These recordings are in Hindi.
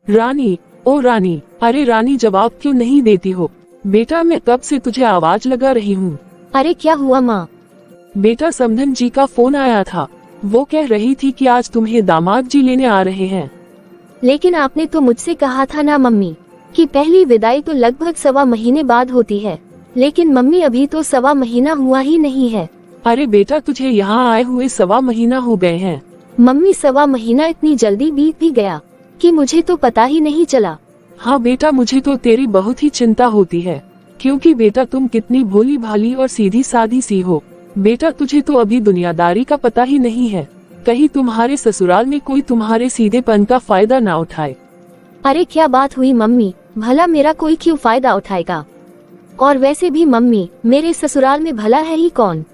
रानी, ओ रानी, अरे रानी जवाब क्यों नहीं देती हो? बेटा मैं कब से तुझे आवाज लगा रही हूँ। अरे क्या हुआ माँ? बेटा समधन जी का फोन आया था, वो कह रही थी कि आज तुम्हें दामाद जी लेने आ रहे हैं। लेकिन आपने तो मुझसे कहा था ना मम्मी कि पहली विदाई तो लगभग 1.25 महीने बाद होती है। लेकिन मम्मी अभी तो 1.25 महीना हुआ ही नहीं है। अरे बेटा तुझे यहाँ आए हुए 1.25 महीना हो गए हैं। मम्मी 1.25 महीना इतनी जल्दी बीत भी गया कि मुझे तो पता ही नहीं चला। हाँ बेटा मुझे तो तेरी बहुत ही चिंता होती है, क्योंकि बेटा तुम कितनी भोली भाली और सीधी सादी सी हो। बेटा तुझे तो अभी दुनियादारी का पता ही नहीं है, कहीं तुम्हारे ससुराल में कोई तुम्हारे सीधेपन का फायदा ना उठाए। अरे क्या बात हुई मम्मी, भला मेरा कोई क्यों फायदा उठाएगा? और वैसे भी मम्मी मेरे ससुराल में भला है ही कौन?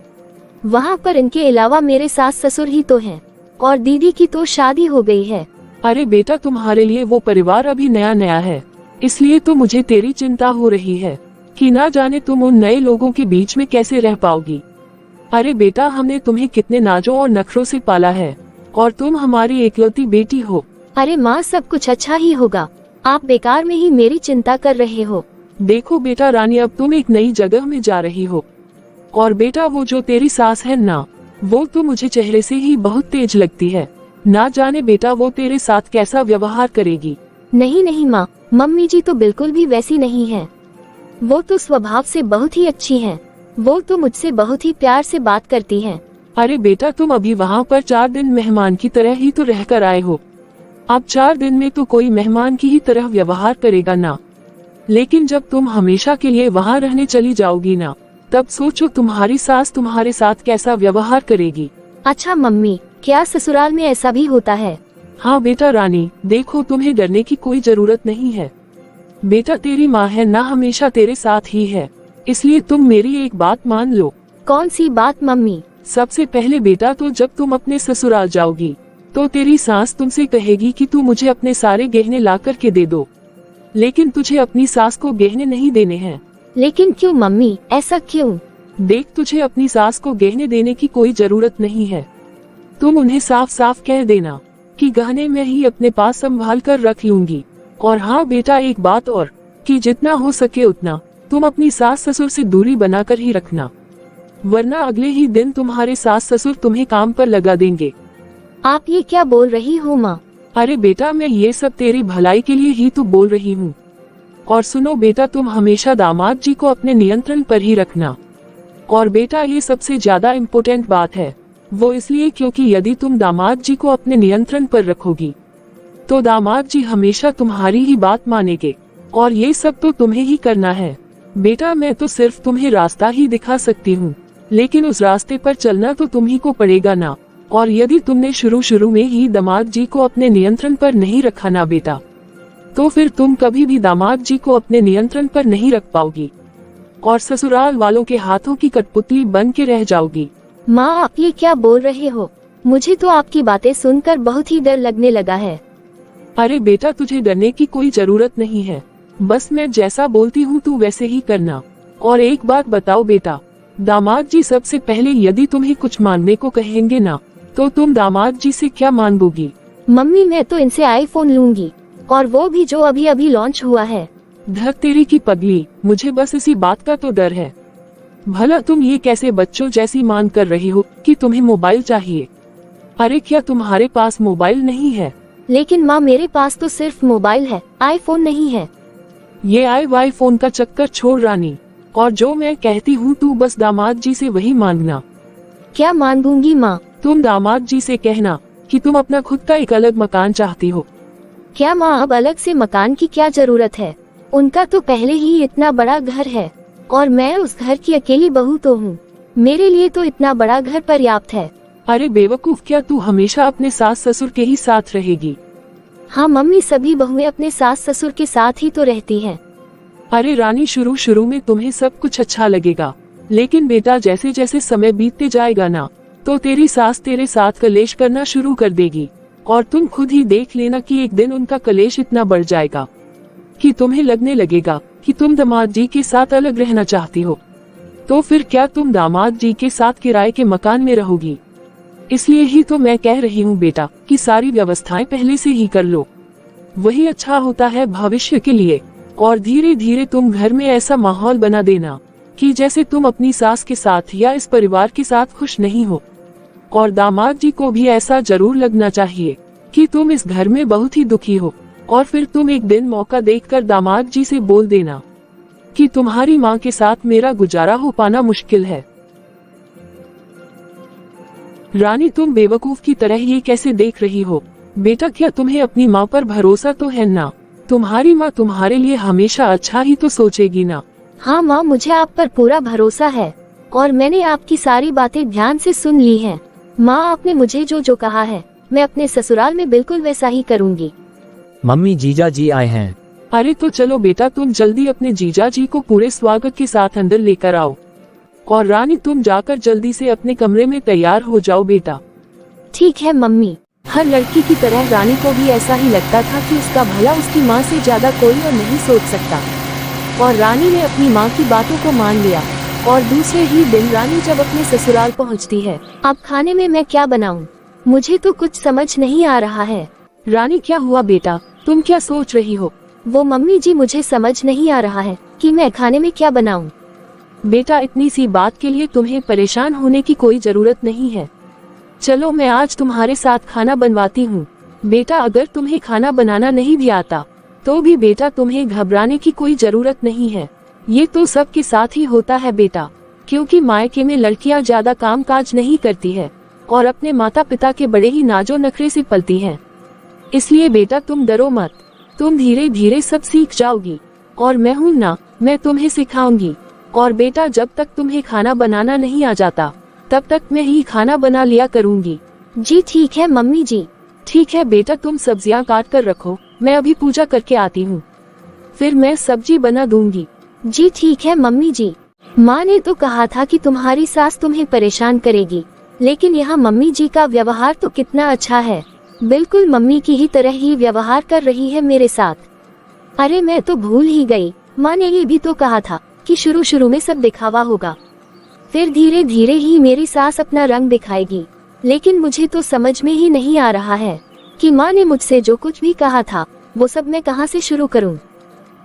वहाँ पर इनके अलावा मेरे सास ससुर ही तो हैं, और दीदी की तो शादी हो गई है। अरे बेटा तुम्हारे लिए वो परिवार अभी नया नया है, इसलिए तो मुझे तेरी चिंता हो रही है कि ना जाने तुम उन नए लोगों के बीच में कैसे रह पाओगी। अरे बेटा हमने तुम्हें कितने नाजों और नखरों से पाला है, और तुम हमारी एकलौती बेटी हो। अरे माँ सब कुछ अच्छा ही होगा, आप बेकार में ही मेरी चिंता कर रहे हो। देखो बेटा रानी अब तुम एक नई जगह में जा रही हो, और बेटा वो जो तेरी सास है ना, वो तो मुझे चेहरे से ही बहुत तेज लगती है। ना जाने बेटा वो तेरे साथ कैसा व्यवहार करेगी। नहीं नहीं माँ, मम्मी जी तो बिल्कुल भी वैसी नहीं है। वो तो स्वभाव से बहुत ही अच्छी हैं। वो तो मुझसे बहुत ही प्यार से बात करती हैं। अरे बेटा तुम अभी वहाँ पर 4 दिन मेहमान की तरह ही तो रह कर आए हो, अब 4 दिन में तो कोई मेहमान की ही तरह व्यवहार करेगा ना। लेकिन जब तुम हमेशा के लिए वहाँ रहने चली जाओगी ना, तब सोचो तुम्हारी सास तुम्हारे साथ कैसा व्यवहार करेगी। अच्छा मम्मी, क्या ससुराल में ऐसा भी होता है? हाँ बेटा रानी, देखो तुम्हें डरने की कोई जरूरत नहीं है। बेटा तेरी माँ है ना, हमेशा तेरे साथ ही है, इसलिए तुम मेरी एक बात मान लो। कौन सी बात मम्मी? सबसे पहले बेटा तो जब तुम अपने ससुराल जाओगी तो तेरी सास तुमसे कहेगी कि तू मुझे अपने सारे गहने ला करके दे दो, लेकिन तुझे अपनी सास को गहने नहीं देने हैं। लेकिन क्यों मम्मी, ऐसा क्यों? देख तुझे अपनी सास को गहने देने की कोई जरूरत नहीं है, तुम उन्हें साफ साफ कह देना कि गहने मैं ही अपने पास संभाल कर रख लूंगी। और हाँ बेटा एक बात और, कि जितना हो सके उतना तुम अपनी सास ससुर से दूरी बनाकर ही रखना, वरना अगले ही दिन तुम्हारे सास ससुर तुम्हें काम पर लगा देंगे। आप ये क्या बोल रही हो माँ? अरे बेटा मैं ये सब तेरी भलाई के लिए ही तो बोल रही हूँ। और सुनो बेटा तुम हमेशा दामाद जी को अपने नियंत्रण पर ही रखना। और बेटा ये सबसे ज्यादा इम्पोर्टेंट बात है, वो इसलिए क्योंकि यदि तुम दामाद जी को अपने नियंत्रण पर रखोगी तो दामाद जी हमेशा तुम्हारी ही बात मानेंगे, और ये सब तो तुम्हें ही करना है। बेटा मैं तो सिर्फ तुम्हें रास्ता ही दिखा सकती हूँ, लेकिन उस रास्ते पर चलना तो तुम्ही को पड़ेगा ना। और यदि तुमने शुरू में ही दामाद जी को अपने नियंत्रण पर नहीं रखा ना बेटा, तो फिर तुम कभी भी दामाद जी को अपने नियंत्रण पर नहीं रख पाओगी, और ससुराल वालों के हाथों की कठपुतली बन के रह जाओगी। माँ आप ये क्या बोल रहे हो? मुझे तो आपकी बातें सुनकर बहुत ही डर लगने लगा है। अरे बेटा तुझे डरने की कोई जरूरत नहीं है, बस मैं जैसा बोलती हूँ तू वैसे ही करना। और एक बात बताओ बेटा, दामाद जी सबसे पहले यदि तुम्हें कुछ मांगने को कहेंगे ना, तो तुम दामाद जी से क्या मांगोगी? मम्मी मैं तो इनसे आईफोन लूंगी, और वो भी जो अभी अभी लॉन्च हुआ है। धक तेरी की पगली, मुझे बस इसी बात का तो डर है। भला तुम ये कैसे बच्चों जैसी मांग कर रही हो कि तुम्हें मोबाइल चाहिए? अरे क्या तुम्हारे पास मोबाइल नहीं है? लेकिन माँ मेरे पास तो सिर्फ मोबाइल है, आईफोन नहीं है। ये आई फोन का चक्कर छोड़ रानी, और जो मैं कहती हूँ तू बस दामाद जी से वही मांगना। क्या मांगूंगी माँ? तुम दामाद जी से कहना कि तुम अपना खुद का एक अलग मकान चाहती हो। क्या माँ अब अलग से मकान की क्या जरूरत है? उनका तो पहले ही इतना बड़ा घर है, और मैं उस घर की अकेली बहू तो हूँ, मेरे लिए तो इतना बड़ा घर पर्याप्त है। अरे बेवकूफ, क्या तू हमेशा अपने सास ससुर के ही साथ रहेगी? हाँ मम्मी, सभी बहुएं अपने सास ससुर के साथ ही तो रहती हैं। अरे रानी शुरू में तुम्हें सब कुछ अच्छा लगेगा, लेकिन बेटा जैसे जैसे समय बीतते जाएगा ना, तो तेरी सास तेरे साथ कलेश करना शुरू कर देगी, और तुम खुद ही देख लेना कि एक दिन उनका कलेश इतना बढ़ जाएगा कि तुम्हें लगने लगेगा कि तुम दामाद जी के साथ अलग रहना चाहती हो। तो फिर क्या तुम दामाद जी के साथ किराए के मकान में रहोगी? इसलिए ही तो मैं कह रही हूँ बेटा कि सारी व्यवस्थाएं पहले से ही कर लो। वही अच्छा होता है भविष्य के लिए। और धीरे धीरे तुम घर में ऐसा माहौल बना देना कि जैसे तुम अपनी सास के साथ या इस परिवार के साथ खुश नहीं हो। और दामाद जी को भी ऐसा जरूर लगना चाहिए कि तुम इस घर में बहुत ही दुखी हो। और फिर तुम एक दिन मौका देखकर दामाद जी से बोल देना कि तुम्हारी माँ के साथ मेरा गुजारा हो पाना मुश्किल है। रानी, तुम बेवकूफ की तरह ये कैसे देख रही हो? बेटा, क्या तुम्हें अपनी माँ पर भरोसा तो है ना? तुम्हारी माँ तुम्हारे लिए हमेशा अच्छा ही तो सोचेगी ना। हाँ माँ, मुझे आप पर पूरा भरोसा है और मैंने आपकी सारी बातें ध्यान से सुन ली हैं। माँ, आपने मुझे जो जो कहा है मैं अपने ससुराल में बिल्कुल वैसा ही करूँगी। मम्मी, जीजा जी आए हैं। अरे तो चलो बेटा, तुम जल्दी अपने जीजा जी को पूरे स्वागत के साथ अंदर लेकर आओ। और रानी, तुम जाकर जल्दी से अपने कमरे में तैयार हो जाओ बेटा। ठीक है मम्मी। हर लड़की की तरह रानी को भी ऐसा ही लगता था कि उसका भला उसकी माँ से ज्यादा कोई और नहीं सोच सकता। और रानी ने अपनी माँ की बातों को मान लिया। और दूसरे ही दिन रानी जब अपने ससुराल पहुँचती है, अब खाने में मैं क्या बनाऊँ? मुझे तो कुछ समझ नहीं आ रहा है। रानी, क्या हुआ बेटा? तुम क्या सोच रही हो? वो मम्मी जी, मुझे समझ नहीं आ रहा है कि मैं खाने में क्या बनाऊं। बेटा, इतनी सी बात के लिए तुम्हें परेशान होने की कोई जरूरत नहीं है। चलो, मैं आज तुम्हारे साथ खाना बनवाती हूँ। बेटा, अगर तुम्हें खाना बनाना नहीं भी आता तो भी बेटा तुम्हें घबराने की कोई जरूरत नहीं है। ये तो सबके साथ ही होता है बेटा, क्योंकि मायके में लड़कियाँ ज्यादा काम काज नहीं करती है और अपने माता पिता के बड़े ही नाजो नखरे से पलती हैं। इसलिए बेटा तुम डरो मत, तुम धीरे धीरे सब सीख जाओगी। और मैं हूँ ना, मैं तुम्हें सिखाऊंगी। और बेटा, जब तक तुम्हें खाना बनाना नहीं आ जाता तब तक मैं ही खाना बना लिया करूँगी। जी ठीक है मम्मी जी। ठीक है बेटा, तुम सब्जियां काट कर रखो, मैं अभी पूजा करके आती हूँ, फिर मैं सब्जी बना दूंगी। जी ठीक है मम्मी जी। माँ ने तो कहा था कि तुम्हारी सास तुम्हें परेशान करेगी, लेकिन यहाँ मम्मी जी का व्यवहार तो कितना अच्छा है। बिल्कुल मम्मी की ही तरह ही व्यवहार कर रही है मेरे साथ। अरे मैं तो भूल ही गई, माँ ने ये भी तो कहा था कि शुरू शुरू में सब दिखावा होगा, फिर धीरे धीरे ही मेरी सास अपना रंग दिखाएगी। लेकिन मुझे तो समझ में ही नहीं आ रहा है कि माँ ने मुझसे जो कुछ भी कहा था वो सब मैं कहाँ से शुरू करूँ।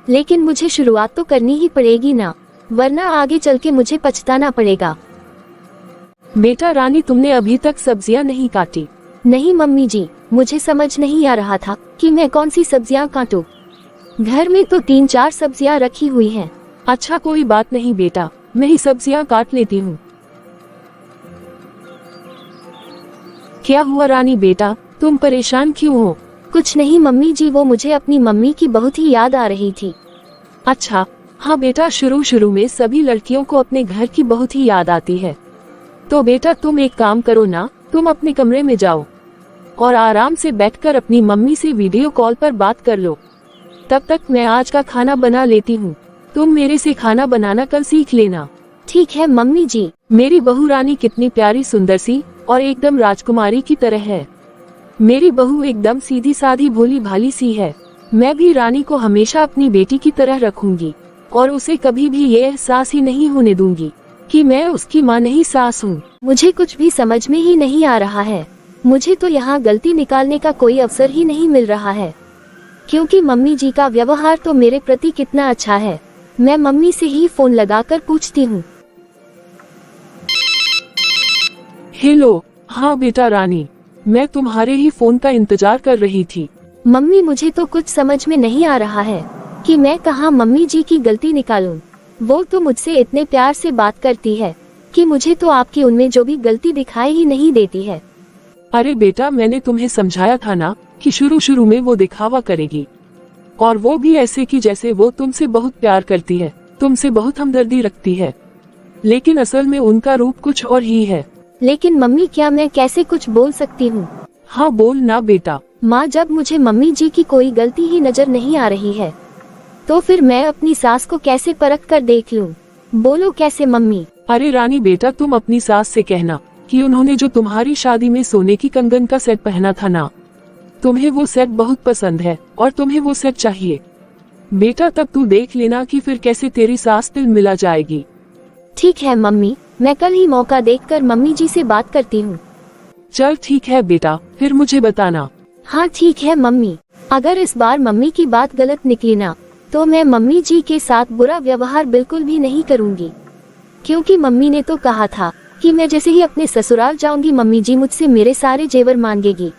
लेकिन मुझे शुरुआत तो करनी ही पड़ेगी ना, वरना आगे चल के मुझे पछताना पड़ेगा। बेटा रानी, तुमने अभी तक सब्जियां नहीं काटी? नहीं मम्मी जी, मुझे समझ नहीं आ रहा था कि मैं कौन सी सब्जियां काटूं। घर में तो 3-4 सब्जियां रखी हुई हैं। अच्छा कोई बात नहीं बेटा, मैं ही सब्जियां काट लेती हूँ। क्या हुआ रानी बेटा, तुम परेशान क्यों हो? कुछ नहीं मम्मी जी, वो मुझे अपनी मम्मी की बहुत ही याद आ रही थी। अच्छा हाँ बेटा, शुरू शुरू में सभी लड़कियों को अपने घर की बहुत ही याद आती है। तो बेटा तुम एक काम करो ना, तुम अपने कमरे में जाओ और आराम से बैठकर अपनी मम्मी से वीडियो कॉल पर बात कर लो। तब तक मैं आज का खाना बना लेती हूँ। तुम मेरे से खाना बनाना कल सीख लेना। ठीक है मम्मी जी। मेरी बहू रानी कितनी प्यारी सुंदर सी और एकदम राजकुमारी की तरह है। मेरी बहू एकदम सीधी साधी भोली भाली सी है। मैं भी रानी को हमेशा अपनी बेटी की तरह रखूंगी और उसे कभी भी ये एहसास ही नहीं होने दूंगी कि मैं उसकी माँ नहीं सास हूँ। मुझे कुछ भी समझ में ही नहीं आ रहा है। मुझे तो यहाँ गलती निकालने का कोई अवसर ही नहीं मिल रहा है, क्योंकि मम्मी जी का व्यवहार तो मेरे प्रति कितना अच्छा है। मैं मम्मी से ही फोन लगाकर पूछती हूँ। हेलो, हाँ बेटा रानी, मैं तुम्हारे ही फोन का इंतजार कर रही थी। मम्मी, मुझे तो कुछ समझ में नहीं आ रहा है कि मैं कहाँ मम्मी जी की गलती निकालूं। वो तो मुझसे इतने प्यार से बात करती है कि मुझे तो आपकी उनमें जो भी गलती दिखाई ही नहीं देती है। अरे बेटा, मैंने तुम्हें समझाया था ना कि शुरू शुरू में वो दिखावा करेगी, और वो भी ऐसे कि जैसे वो तुमसे बहुत प्यार करती है, तुमसे बहुत हमदर्दी रखती है, लेकिन असल में उनका रूप कुछ और ही है। लेकिन मम्मी, क्या मैं कैसे कुछ बोल सकती हूँ? हाँ बोल ना बेटा। माँ, जब मुझे मम्मी जी की कोई गलती ही नजर नहीं आ रही है तो फिर मैं अपनी सास को कैसे परख कर देख लूं? बोलो कैसे मम्मी? अरे रानी बेटा, तुम अपनी सास से कहना कि उन्होंने जो तुम्हारी शादी में सोने की कंगन का सेट पहना था ना, तुम्हें वो सेट बहुत पसंद है और तुम्हें वो सेट चाहिए। बेटा तब तू देख लेना कि फिर कैसे तेरी सास दिल मिला जाएगी। ठीक है मम्मी, मैं कल ही मौका देखकर मम्मी जी से बात करती हूँ। चल ठीक है बेटा, फिर मुझे बताना। हाँ ठीक है मम्मी। अगर इस बार मम्मी की बात गलत निकली ना, तो मैं मम्मी जी के साथ बुरा व्यवहार बिल्कुल भी नहीं करूंगी, क्योंकि मम्मी ने तो कहा था कि मैं जैसे ही अपने ससुराल जाऊंगी मम्मी जी मुझसे मेरे सारे जेवर मांगेगी।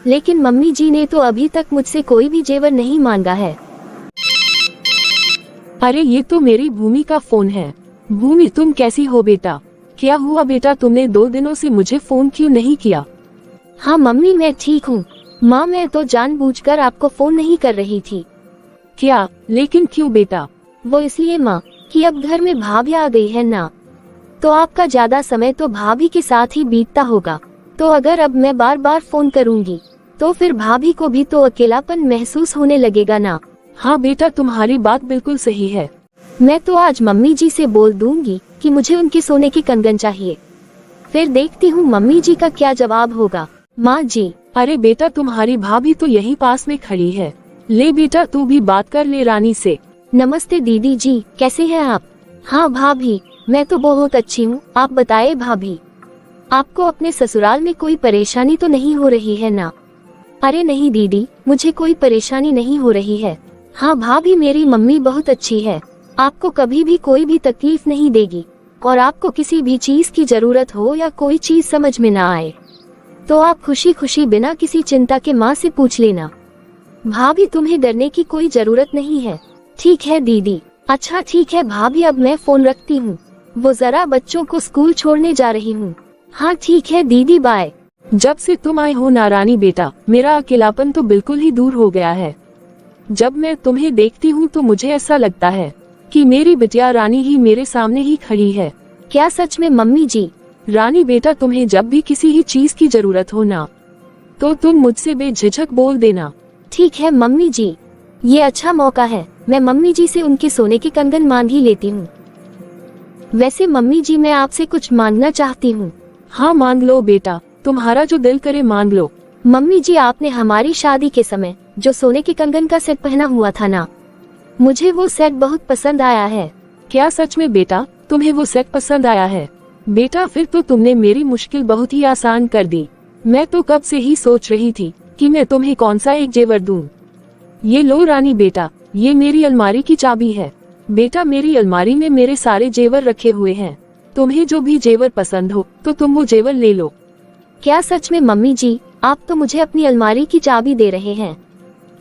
लेकिन मम्मी जी ने तो अभी तक मुझसे कोई भी जेवर नहीं मांगा है। अरे ये तो मेरी भूमि का फोन है। भूमि, तुम कैसी हो बेटा? क्या हुआ बेटा, तुमने 2 दिनों से मुझे फोन क्यों नहीं किया? हाँ मम्मी, मैं ठीक हूँ। माँ, मैं तो जानबूझकर आपको फोन नहीं कर रही थी। क्या? लेकिन क्यों बेटा? वो इसलिए माँ कि अब घर में भाभी आ गई है ना, तो आपका ज्यादा समय तो भाभी के साथ ही बीतता होगा। तो अगर अब मैं बार बार फोन करूँगी तो फिर भाभी को भी तो अकेलापन महसूस होने लगेगा ना। हाँ बेटा, तुम्हारी बात बिल्कुल सही है। मैं तो आज मम्मी जी से बोल दूंगी कि मुझे उनके सोने के कंगन चाहिए। फिर देखती हूँ मम्मी जी का क्या जवाब होगा। माँ जी। अरे बेटा, तुम्हारी भाभी तो यही पास में खड़ी है। ले बेटा, तू भी बात कर ले रानी से। नमस्ते दीदी जी, कैसे हैं आप? हाँ भाभी, मैं तो बहुत अच्छी हूँ। आप बताए भाभी, आपको अपने ससुराल में कोई परेशानी तो नहीं हो रही है ना? अरे नहीं दीदी, मुझे कोई परेशानी नहीं हो रही है। हाँ भाभी, मेरी मम्मी बहुत अच्छी है, आपको कभी भी कोई भी तकलीफ नहीं देगी। और आपको किसी भी चीज की जरूरत हो या कोई चीज समझ में ना आए तो आप खुशी खुशी बिना किसी चिंता के माँ से पूछ लेना। भाभी, तुम्हें डरने की कोई जरूरत नहीं है। ठीक है दीदी। अच्छा ठीक है भाभी, अब मैं फोन रखती हूँ, वो जरा बच्चों को स्कूल छोड़ने जा रही हूँ। हाँ ठीक है दीदी, बाय। जब से तुम आए हो ना रानी बेटा, मेरा अकेलापन तो बिल्कुल ही दूर हो गया है। जब मैं तुम्हें देखती हूँ तो मुझे ऐसा लगता है कि मेरी बिटिया रानी ही मेरे सामने ही खड़ी है। क्या सच में मम्मी जी? रानी बेटा, तुम्हें जब भी किसी ही चीज की जरूरत हो ना, तो तुम मुझसे बेझिझक बोल देना। ठीक है मम्मी जी, ये अच्छा मौका है, मैं मम्मी जी से उनके सोने के कंगन मांग ही लेती हूँ। वैसे मम्मी जी, मैं आपसे कुछ मांगना चाहती हूँ। हाँ मांग लो बेटा, तुम्हारा जो दिल करे मांग लो। मम्मी जी, आपने हमारी शादी के समय जो सोने के कंगन का सेट पहना हुआ था ना, मुझे वो सेट बहुत पसंद आया है। क्या सच में बेटा, तुम्हें वो सेट पसंद आया है? बेटा, फिर तो तुमने मेरी मुश्किल बहुत ही आसान कर दी। मैं तो कब से ही सोच रही थी कि मैं तुम्हें कौन सा एक जेवर दूं। ये लो रानी बेटा, ये मेरी अलमारी की चाबी है। बेटा, मेरी अलमारी में मेरे सारे जेवर रखे हुए हैं, तुम्हें जो भी जेवर पसंद हो तो तुम वो जेवर ले लो। क्या सच में मम्मी जी, आप तो मुझे अपनी अलमारी की चाबी दे रहे हैं?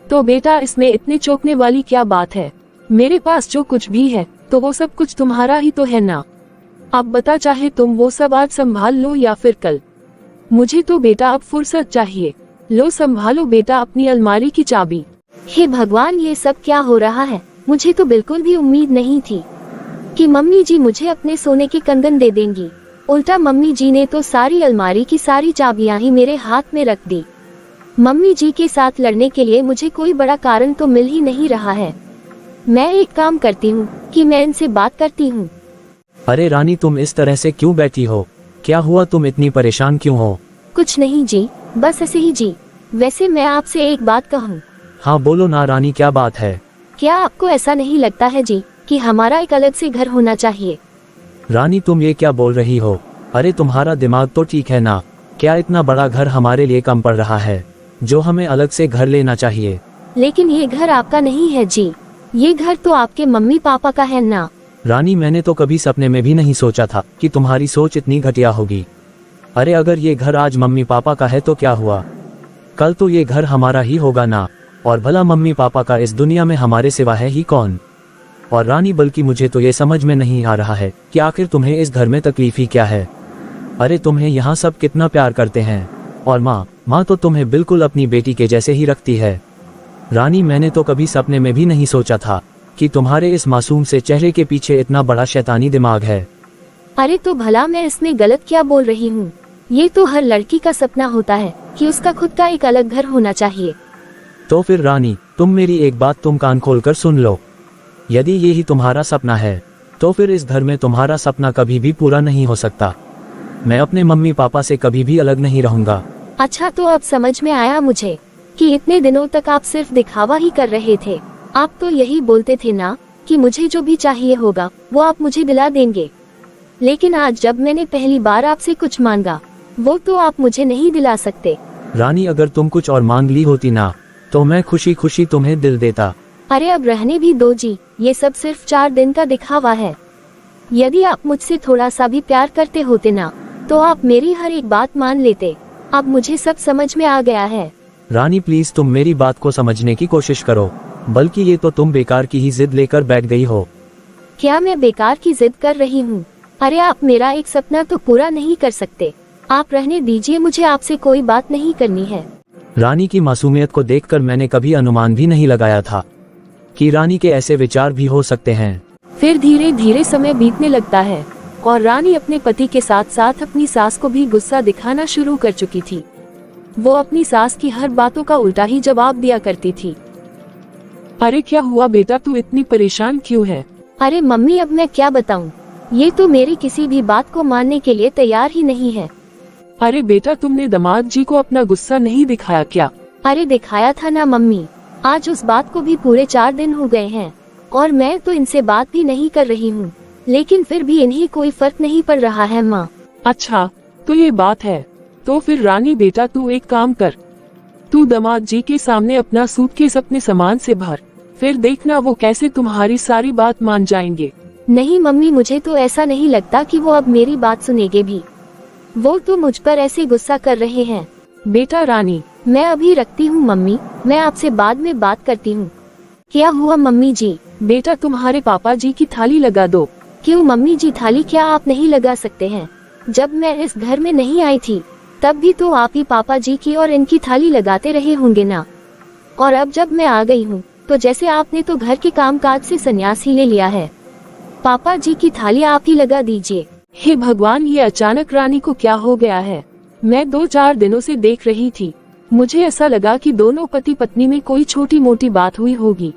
तो बेटा, इसमें इतने चौंकने वाली क्या बात है? मेरे पास जो कुछ भी है तो वो सब कुछ तुम्हारा ही तो है ना। अब बता, चाहे तुम वो सब आज संभाल लो या फिर कल। मुझे तो बेटा अब फुर्सत चाहिए। लो संभालो बेटा अपनी अलमारी की चाबी। हे भगवान, ये सब क्या हो रहा है? मुझे तो बिल्कुल भी उम्मीद नहीं थी कि मम्मी जी मुझे अपने सोने के कंगन दे देंगी। उल्टा मम्मी जी ने तो सारी अलमारी की सारी चाबियां ही मेरे हाथ में रख दी। मम्मी जी के साथ लड़ने के लिए मुझे कोई बड़ा कारण तो मिल ही नहीं रहा है। मैं एक काम करती हूँ कि मैं इनसे बात करती हूँ। अरे रानी, तुम इस तरह से क्यों बैठी हो? क्या हुआ, तुम इतनी परेशान क्यों हो? कुछ नहीं जी, बस ऐसे ही जी। वैसे मैं आपसे एक बात कहूँ? हाँ बोलो ना रानी, क्या बात है? क्या आपको ऐसा नहीं लगता है जी कि हमारा एक अलग से घर होना चाहिए? रानी, तुम ये क्या बोल रही हो? अरे तुम्हारा दिमाग तो ठीक है ना? क्या इतना बड़ा घर हमारे लिए कम पड़ रहा है जो हमें अलग से घर लेना चाहिए? लेकिन ये घर आपका नहीं है जी, ये घर तो आपके मम्मी पापा का है ना। रानी, मैंने तो कभी सपने में भी नहीं सोचा था कि तुम्हारी सोच इतनी घटिया होगी। अरे अगर ये घर आज मम्मी पापा का है तो क्या हुआ, कल तो ये घर हमारा ही होगा ना। और भला मम्मी पापा का इस दुनिया में हमारे सिवा है ही कौन? और रानी, बल्कि मुझे तो ये समझ में नहीं आ रहा है कि आखिर तुम्हें इस घर में तकलीफ ही क्या है। अरे तुम्हें यहाँ सब कितना प्यार करते हैं, और माँ तो तुम्हें बिल्कुल अपनी बेटी के जैसे ही रखती है। रानी, मैंने तो कभी सपने में भी नहीं सोचा था कि तुम्हारे इस मासूम से चेहरे के पीछे इतना बड़ा शैतानी दिमाग है। अरे तो भला मैं इसमें गलत क्या बोल रही हूँ? ये तो हर लड़की का सपना होता है कि उसका खुद का एक अलग घर होना चाहिए। तो फिर रानी, तुम मेरी एक बात तुम कान खोलकर सुन लो। यदि ये ही तुम्हारा सपना है तो फिर इस घर में तुम्हारा सपना कभी भी पूरा नहीं हो सकता। मैं अपने मम्मी पापा से कभी भी अलग नहीं रहूंगा। अच्छा, तो अब समझ में आया मुझे कि इतने दिनों तक आप सिर्फ दिखावा ही कर रहे थे। आप तो यही बोलते थे ना कि मुझे जो भी चाहिए होगा वो आप मुझे दिला देंगे। लेकिन आज जब मैंने पहली बार आपसे कुछ मांगा वो तो आप मुझे नहीं दिला सकते। रानी, अगर तुम कुछ और मांग ली होती ना तो मैं खुशी खुशी तुम्हें दिल देता। अरे अब रहने भी दो जी, ये सब सिर्फ 4 दिन का दिखावा है। यदि आप मुझसे थोड़ा सा भी प्यार करते होते ना, तो आप मेरी हर एक बात मान लेते। अब मुझे सब समझ में आ गया है। रानी प्लीज तुम मेरी बात को समझने की कोशिश करो, बल्कि ये तो तुम बेकार की ही जिद लेकर बैठ गई हो। क्या मैं बेकार की जिद कर रही हूँ? अरे आप मेरा एक सपना तो पूरा नहीं कर सकते। आप रहने दीजिए, मुझे आपसे कोई बात नहीं करनी है। रानी की मासूमियत को देखकर मैंने कभी अनुमान भी नहीं लगाया था कि रानी के ऐसे विचार भी हो सकते हैं। फिर धीरे धीरे समय बीतने लगता है और रानी अपने पति के साथ साथ अपनी सास को भी गुस्सा दिखाना शुरू कर चुकी थी। वो अपनी सास की हर बातों का उल्टा ही जवाब दिया करती थी। अरे क्या हुआ बेटा, तू इतनी परेशान क्यों है? अरे मम्मी अब मैं क्या बताऊं, ये तो मेरी किसी भी बात को मानने के लिए तैयार ही नहीं है। अरे बेटा, तुमने दामाद जी को अपना गुस्सा नहीं दिखाया क्या? अरे दिखाया था ना मम्मी, आज उस बात को भी पूरे 4 दिन हो गए हैं और मैं तो इनसे बात भी नहीं कर रही हूँ, लेकिन फिर भी इन्हें कोई फर्क नहीं पड़ रहा है माँ। अच्छा तो ये बात है। तो फिर रानी बेटा तू एक काम कर, तू दामाद जी के सामने अपना सूटकेस अपने सामान से भर, फिर देखना वो कैसे तुम्हारी सारी बात मान जाएंगे। नहीं मम्मी, मुझे तो ऐसा नहीं लगता कि वो अब मेरी बात सुनेंगे भी। वो तो मुझ पर ऐसे गुस्सा कर रहे हैं। बेटा रानी, मैं अभी रखती हूँ मम्मी, मैं आपसे बाद में बात करती हूँ। क्या हुआ मम्मी जी? बेटा तुम्हारे पापा जी की थाली लगा दो। क्यों मम्मी जी, थाली क्या आप नहीं लगा सकते हैं? जब मैं इस घर में नहीं आई थी तब भी तो आप ही पापा जी की और इनकी थाली लगाते रहे होंगे ना। और अब जब मैं आ गई हूँ तो जैसे आपने तो घर के कामकाज से संन्यास ही ले लिया है। पापा जी की थाली आप ही लगा दीजिए। हे भगवान, ये अचानक रानी को क्या हो गया है? मैं 2-4 दिनों से देख रही थी, मुझे ऐसा लगा कि दोनों पति पत्नी में कोई छोटी मोटी बात हुई होगी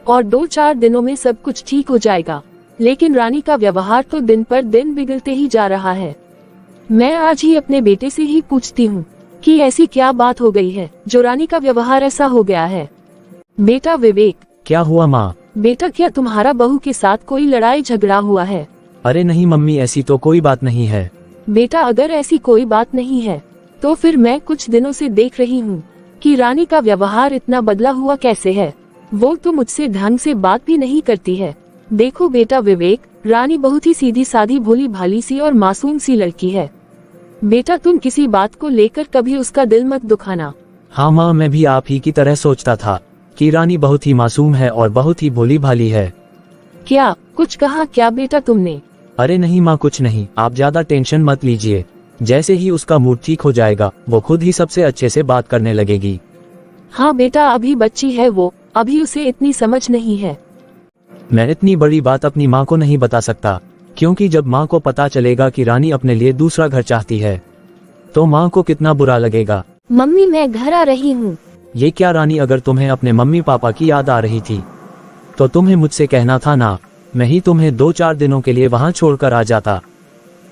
और 2-4 दिनों में सब कुछ ठीक हो जाएगा, लेकिन रानी का व्यवहार तो दिन पर दिन बिगड़ते ही जा रहा है। मैं आज ही अपने बेटे से ही पूछती हूँ कि ऐसी क्या बात हो गई है जो रानी का व्यवहार ऐसा हो गया है। बेटा विवेक। क्या हुआ माँ? बेटा क्या तुम्हारा बहू के साथ कोई लड़ाई झगड़ा हुआ है? अरे नहीं मम्मी, ऐसी तो कोई बात नहीं है। बेटा अगर ऐसी कोई बात नहीं है तो फिर मैं कुछ दिनों से देख रही हूँ कि रानी का व्यवहार इतना बदला हुआ कैसे है। वो तो मुझसे ढंग से बात भी नहीं करती है। देखो बेटा विवेक, रानी बहुत ही सीधी सादी भोली भाली सी और मासूम सी लड़की है। बेटा तुम किसी बात को लेकर कभी उसका दिल मत दुखाना। हाँ माँ, मैं भी आप ही की तरह सोचता था कि रानी बहुत ही मासूम है और बहुत ही भोली भाली है। क्या कुछ कहा क्या बेटा तुमने? अरे नहीं माँ, कुछ नहीं, आप ज्यादा टेंशन मत लीजिए। जैसे ही उसका मूड ठीक हो जाएगा वो खुद ही सबसे अच्छे से बात करने लगेगी। हाँ बेटा, अभी बच्ची है वो, अभी उसे इतनी समझ नहीं है। मैं इतनी बड़ी बात अपनी माँ को नहीं बता सकता, क्योंकि जब माँ को पता चलेगा कि रानी अपने लिए दूसरा घर चाहती है तो माँ को कितना बुरा लगेगा। मम्मी मैं घर आ रही हूँ। ये क्या रानी, अगर तुम्हें अपने मम्मी पापा की याद आ रही थी तो तुम्हें मुझसे कहना था ना, मैं ही तुम्हें 2-4 दिनों के लिए वहाँ छोड़कर आ जाता।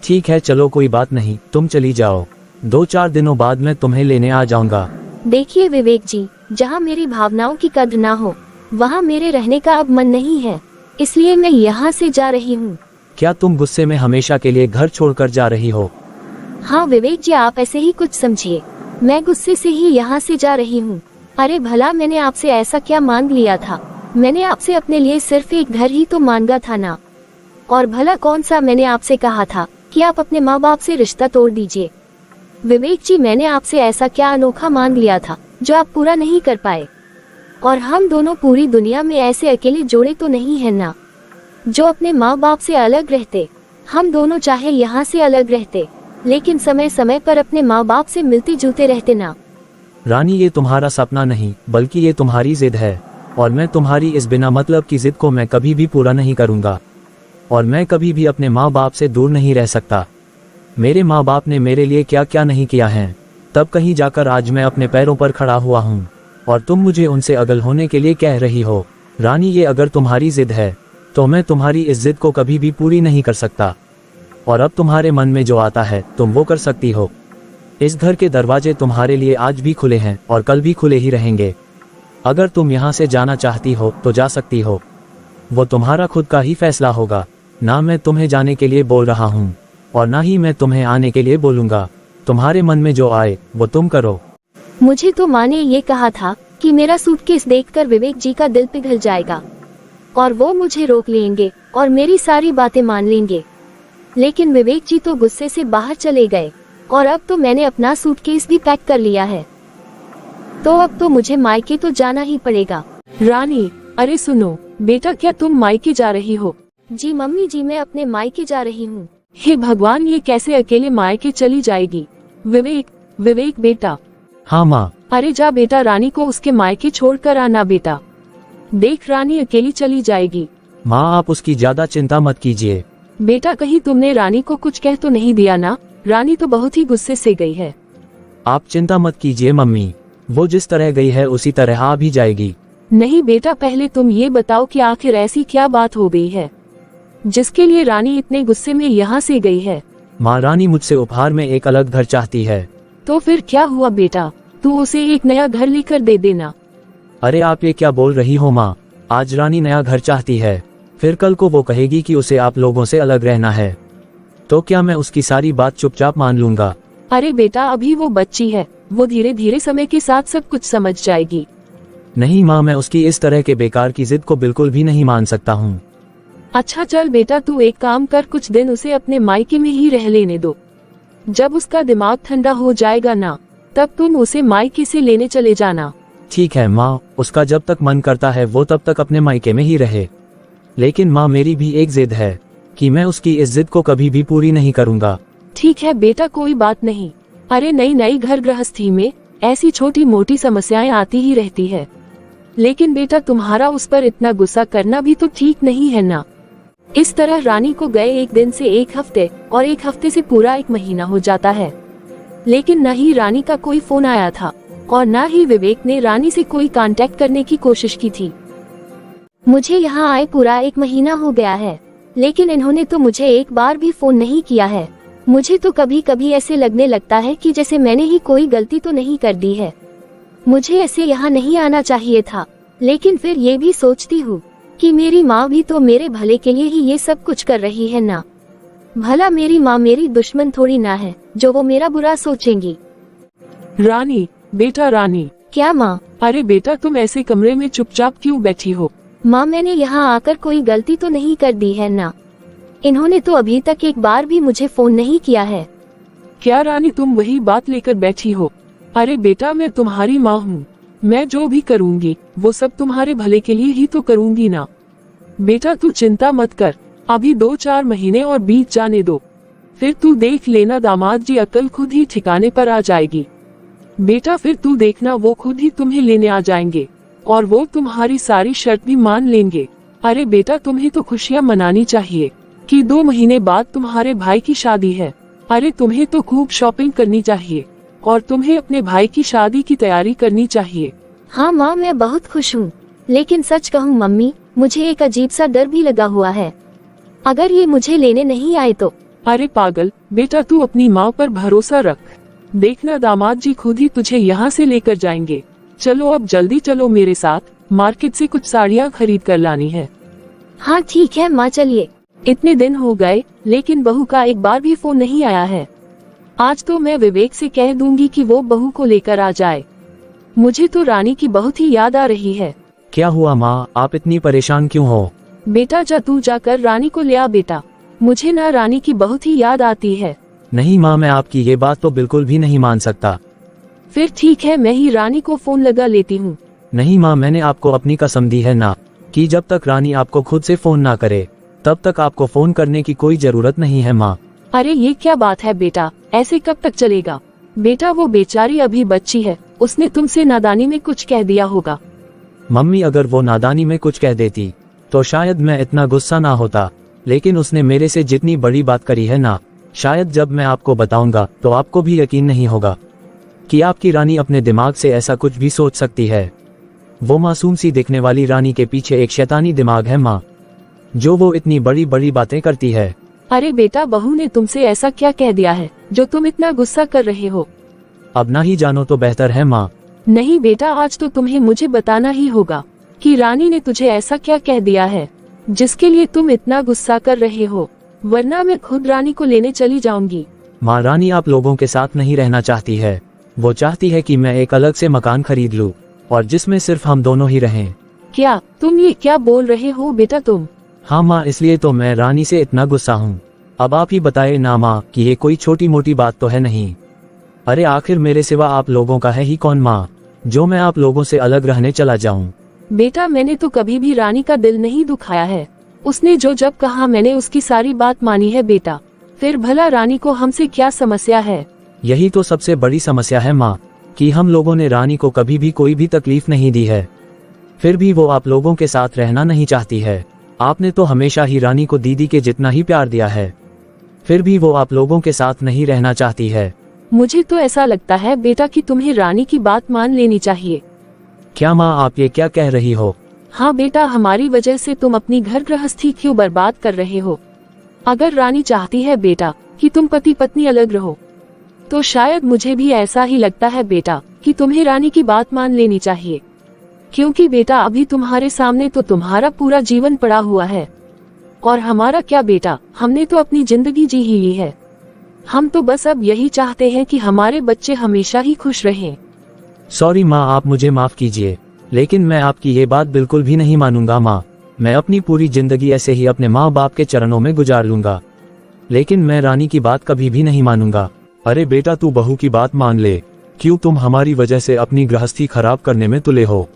ठीक है चलो कोई बात नहीं, तुम चली जाओ, 2-4 दिनों बाद मैं तुम्हें लेने आ जाऊंगा। देखिए विवेक जी, जहाँ मेरी भावनाओं की कद्र ना हो वहाँ मेरे रहने का अब मन नहीं है, इसलिए मैं यहाँ से जा रही हूँ। क्या तुम गुस्से में हमेशा के लिए घर छोड़कर जा रही हो? हाँ विवेक जी, आप ऐसे ही कुछ समझिए, मैं गुस्से से ही यहाँ से जा रही हूँ। अरे भला मैंने आपसे ऐसा क्या मांग लिया था? मैंने आपसे अपने लिए सिर्फ एक घर ही तो मांगा था ना। और भला कौन सा मैंने आपसे कहा था कि आप अपने माँ बाप से रिश्ता तोड़ दीजिए? विवेक जी, मैंने आपसे ऐसा क्या अनोखा मांग लिया था जो आप पूरा नहीं कर पाए? और हम दोनों पूरी दुनिया में ऐसे अकेले जोड़े तो नहीं है ना जो अपने माँ बाप से अलग रहते। हम दोनों चाहे यहाँ से अलग रहते, लेकिन समय समय पर अपने माँ बाप से मिलते जुलते रहते ना। रानी, ये तुम्हारा सपना नहीं बल्कि ये तुम्हारी जिद है, और मैं तुम्हारी इस बिना मतलब की जिद को मैं कभी भी पूरा नहीं करूँगा। और मैं कभी भी अपने माँ बाप से दूर नहीं रह सकता। मेरे माँ बाप ने मेरे लिए क्या क्या नहीं किया है, तब कहीं जाकर आज मैं अपने पैरों पर खड़ा हुआ हूँ, और तुम मुझे उनसे अगल होने के लिए कह रही हो। रानी, ये अगर तुम्हारी जिद है तो मैं तुम्हारी इस जिद को कभी भी पूरी नहीं कर सकता। और अब तुम्हारे मन में जो आता है तुम वो कर सकती हो। इस घर के दरवाजे तुम्हारे लिए आज भी खुले हैं और कल भी खुले ही रहेंगे। अगर तुम यहाँ से जाना चाहती हो तो जा सकती हो, वो तुम्हारा खुद का ही फैसला होगा। ना मैं तुम्हें जाने के लिए बोल रहा हूँ और ना ही मैं तुम्हें आने के लिए बोलूँगा। तुम्हारे मन में जो आए वो तुम करो। मुझे तो माँ ने ये कहा था कि मेरा सूटकेस देखकर विवेक जी का दिल पिघल जाएगा और वो मुझे रोक लेंगे और मेरी सारी बातें मान लेंगे। लेकिन विवेक जी तो गुस्से से बाहर चले गए और अब तो मैंने अपना सूटकेस भी पैक कर लिया है, तो अब तो मुझे मायके तो जाना ही पड़ेगा। रानी, अरे सुनो बेटा, क्या तुम मायके जा रही हो? जी मम्मी जी, मैं अपने मायके जा रही हूँ। हे भगवान, ये कैसे अकेले मायके चली जाएगी? विवेक, विवेक बेटा। हाँ माँ। अरे जा बेटा, रानी को उसके मायके छोड़ कर आना बेटा। देख रानी अकेली चली जाएगी। माँ आप उसकी ज्यादा चिंता मत कीजिए। बेटा कहीं तुमने रानी को कुछ कह तो नहीं दिया ना? रानी तो बहुत ही गुस्से से गई है। आप चिंता मत कीजिए मम्मी, वो जिस तरह गई है उसी तरह आ भी जाएगी। नहीं बेटा, पहले तुम ये बताओ कि आखिर ऐसी क्या बात हो गई है जिसके लिए रानी इतने गुस्से में यहाँ से गई है? माँ, रानी मुझसे उपहार में एक अलग घर चाहती है। तो फिर क्या हुआ बेटा, तू उसे एक नया घर लेकर दे देना। अरे आप ये क्या बोल रही हो माँ? आज रानी नया घर चाहती है, फिर कल को वो कहेगी कि उसे आप लोगों से अलग रहना है, तो क्या मैं उसकी सारी बात चुपचाप मान लूंगा? अरे बेटा, अभी वो बच्ची है, वो धीरे धीरे समय के साथ सब कुछ समझ जाएगी। नहीं माँ, मैं उसकी इस तरह के बेकार की जिद को बिल्कुल भी नहीं मान सकता हूँ। अच्छा चल बेटा, तू एक काम कर, कुछ दिन उसे अपने मायके में ही रह लेने दो। जब उसका दिमाग ठंडा हो जाएगा ना, तब तुम उसे मायके से लेने चले जाना। ठीक है माँ, उसका जब तक मन करता है वो तब तक अपने मायके में ही रहे। लेकिन माँ, मेरी भी एक जिद है कि मैं उसकी इस जिद को कभी भी पूरी नहीं करूँगा। ठीक है बेटा, कोई बात नहीं। अरे नई नई घर गृहस्थी में ऐसी छोटी मोटी समस्याएं आती ही रहती है, लेकिन बेटा तुम्हारा उस पर इतना गुस्सा करना भी तो ठीक नहीं है ना। इस तरह रानी को गए एक दिन से एक हफ्ते और एक हफ्ते से पूरा एक महीना हो जाता है, लेकिन न ही रानी का कोई फोन आया था और न ही विवेक ने रानी से कोई कांटेक्ट करने की कोशिश की थी। मुझे यहाँ आए पूरा एक महीना हो गया है, लेकिन इन्होंने तो मुझे एक बार भी फोन नहीं किया है। मुझे तो कभी कभी ऐसे लगने लगता है कि जैसे मैंने ही कोई गलती तो नहीं कर दी है। मुझे ऐसे यहाँ नहीं आना चाहिए था, लेकिन फिर ये भी सोचती हूँ कि मेरी माँ भी तो मेरे भले के लिए ही ये सब कुछ कर रही है ना। भला मेरी माँ मेरी दुश्मन थोड़ी ना है जो वो मेरा बुरा सोचेंगी। रानी, बेटा रानी। क्या माँ? अरे बेटा, तुम ऐसे कमरे में चुपचाप क्यों बैठी हो? माँ, मैंने यहाँ आकर कोई गलती तो नहीं कर दी है ना। इन्होंने तो अभी तक एक बार भी मुझे फोन नहीं किया है। क्या रानी, तुम वही बात लेकर बैठी हो? अरे बेटा, मैं तुम्हारी माँ हूँ, मैं जो भी करूँगी वो सब तुम्हारे भले के लिए ही तो करूँगी ना। बेटा तू चिंता मत कर, अभी 2-4 महीने और बीत जाने दो, फिर तू देख लेना दामाद जी अकल खुद ही ठिकाने पर आ जाएगी। बेटा फिर तू देखना, वो खुद ही तुम्हें लेने आ जाएंगे और वो तुम्हारी सारी शर्त भी मान लेंगे। अरे बेटा, तुम्हें तो खुशियाँ मनानी चाहिए कि 2 महीने बाद तुम्हारे भाई की शादी है। अरे तुम्हें तो खूब शॉपिंग करनी चाहिए और तुम्हें अपने भाई की शादी की तैयारी करनी चाहिए। हाँ माँ, मैं बहुत खुश हूँ, लेकिन सच कहूँ मम्मी, मुझे एक अजीब सा डर भी लगा हुआ है, अगर ये मुझे लेने नहीं आए तो। अरे पागल बेटा, तू अपनी माँ पर भरोसा रख, देखना दामाद जी खुद ही तुझे यहाँ से लेकर जाएंगे। चलो अब जल्दी चलो मेरे साथ, मार्केट से कुछ साड़ियाँ खरीद कर लानी है। हाँ ठीक है माँ, चलिए। इतने दिन हो गए लेकिन बहू का एक बार भी फोन नहीं आया है। आज तो मैं विवेक से कह दूंगी कि वो बहू को लेकर आ जाए। मुझे तो रानी की बहुत ही याद आ रही है। क्या हुआ माँ, आप इतनी परेशान क्यों हो? बेटा जा तू जाकर रानी को ले आ बेटा, मुझे ना रानी की बहुत ही याद आती है। नहीं माँ, मैं आपकी ये बात तो बिल्कुल भी नहीं मान सकता। फिर ठीक है, मैं ही रानी को फोन लगा लेती हूँ। नहीं माँ, मैंने आपको अपनी कसम दी है ना कि जब तक रानी आपको खुद से फोन ना करे तब तक आपको फोन करने की कोई जरूरत नहीं है माँ। अरे ये क्या बात है बेटा, ऐसे कब तक चलेगा? बेटा वो बेचारी अभी बच्ची है, उसने तुमसे नादानी में कुछ कह दिया होगा। मम्मी अगर वो नादानी में कुछ कह देती तो शायद मैं इतना गुस्सा ना होता, लेकिन उसने मेरे से जितनी बड़ी बात करी है ना, शायद जब मैं आपको बताऊंगा तो आपको भी यकीन नहीं होगा कि आपकी रानी अपने दिमाग से ऐसा कुछ भी सोच सकती है। वो मासूम सी दिखने वाली रानी के पीछे एक शैतानी दिमाग है माँ, जो वो इतनी बड़ी बड़ी बातें करती है। अरे बेटा, बहू ने तुमसे ऐसा क्या कह दिया है जो तुम इतना गुस्सा कर रहे हो? अब ना ही जानो तो बेहतर है माँ। नहीं बेटा, आज तो तुम्हें मुझे बताना ही होगा कि रानी ने तुझे ऐसा क्या कह दिया है जिसके लिए तुम इतना गुस्सा कर रहे हो, वरना मैं खुद रानी को लेने चली जाऊंगी। माँ, रानी आप लोगों के साथ नहीं रहना चाहती है, वो चाहती है कि मैं एक अलग से मकान खरीद लूं और जिसमें सिर्फ हम दोनों ही रहें। क्या तुम ये क्या बोल रहे हो बेटा तुम? हाँ माँ, इसलिए तो मैं रानी से इतना गुस्सा हूँ। अब आप ही बताए ना माँ कि ये कोई छोटी मोटी बात तो है नहीं। अरे आखिर मेरे सिवा आप लोगों का है ही कौन माँ, जो मैं आप लोगों से अलग रहने चला जाऊँ। बेटा मैंने तो कभी भी रानी का दिल नहीं दुखाया है। उसने जो जब कहा मैंने उसकी सारी बात मानी है बेटा। फिर भला रानी को हमसे क्या समस्या है? यही तो सबसे बड़ी समस्या है माँ, कि हम लोगों ने रानी को कभी भी कोई भी तकलीफ नहीं दी है, फिर भी वो आप लोगों के साथ रहना नहीं चाहती है। आपने तो हमेशा ही रानी को दीदी के जितना ही प्यार दिया है, फिर भी वो आप लोगों के साथ नहीं रहना चाहती है। मुझे तो ऐसा लगता है बेटा कि तुम्हें रानी की बात मान लेनी चाहिए। क्या माँ, आप ये क्या कह रही हो? हाँ बेटा, हमारी वजह से तुम अपनी घर गृहस्थी क्यों बर्बाद कर रहे हो? अगर रानी चाहती है बेटा कि तुम पति पत्नी अलग रहो, तो शायद मुझे भी ऐसा ही लगता है बेटा कि तुम्हें रानी की बात मान लेनी चाहिए। क्योंकि बेटा अभी तुम्हारे सामने तो तुम्हारा पूरा जीवन पड़ा हुआ है, और हमारा क्या बेटा, हमने तो अपनी जिंदगी जी ही ली है। हम तो बस अब यही चाहते हैं कि हमारे बच्चे हमेशा ही खुश रहें। सॉरी माँ, आप मुझे माफ कीजिए, लेकिन मैं आपकी ये बात बिल्कुल भी नहीं मानूंगा माँ। मैं अपनी पूरी जिंदगी ऐसे ही अपने माँ बाप के चरणों में गुजार लूंगा, लेकिन मैं रानी की बात कभी भी नहीं मानूंगा। अरे बेटा, तू बहू की बात मान ले। क्यों तुम हमारी वजह से अपनी गृहस्थी खराब करने में तुले हो?